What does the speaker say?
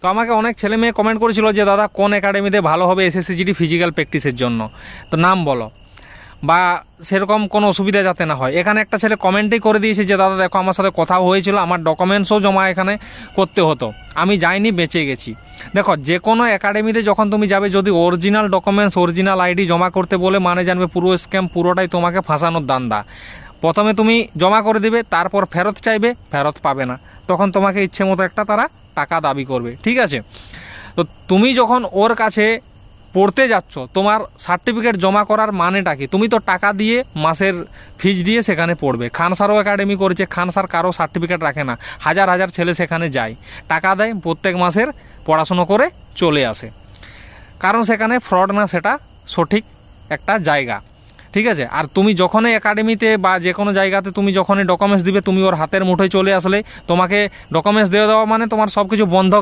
তো আমাকে অনেক ছেলে মেয়ে কমেন্ট করেছিল যে দাদা কোন একাডেমিতে ভালো হবে এসএসসিজিডি ফিজিক্যাল প্র্যাকটিসের জন্য, তো নাম বলো বা সেরকম কোনো অসুবিধা যাতে না হয়। এখানে একটা ছেলে কমেন্টই করে দিয়েছে যে দাদা দেখো আমার সাথে কথাও হয়েছিল, আমার ডকুমেন্টসও জমা এখানে করতে হতো, আমি যাইনি, বেঁচে গেছি। দেখো যে কোনো একাডেমিতে যখন তুমি যাবে, যদি অরিজিনাল ডকুমেন্টস অরিজিনাল আইডি জমা করতে বলে, মানে জানবে পুরো স্ক্যাম, পুরোটাই তোমাকে ফাঁসানোর দান্দা। প্রথমে তুমি জমা করে দিবে, তারপর ফেরত চাইবে, ফেরত পাবে না, তখন তোমাকে ইচ্ছে মতো একটা তারা টাকা দাবি করবে, ঠিক আছে। তো তুমি যখন ওর কাছে পড়তে যাচ্ছ, তোমার সার্টিফিকেট জমা করার মানেটা কি? তুমি তো টাকা দিয়ে মাসের ফিজ দিয়ে সেখানে পড়বে। খান স্যারও একাডেমি করেছে, খান স্যার কারো সার্টিফিকেট রাখে না, হাজার হাজার ছেলে সেখানে যায়, টাকা দেয়, প্রত্যেক মাসের পড়াশুনো করে চলে আসে, কারণ সেখানে ফ্রড না সেটা সঠিক একটা জায়গা, ঠিক আছে। আর তুমি যখনই একাডেমিতে বা যে কোনো জায়গাতে তুমি যখনই ডকুমেন্টস দিবে, তুমি ওর হাতের মুঠোয় চলে আসলে, তোমাকে ডকুমেন্টস দিয়ে দেওয়া মানে তোমার সব কিছু বন্ধ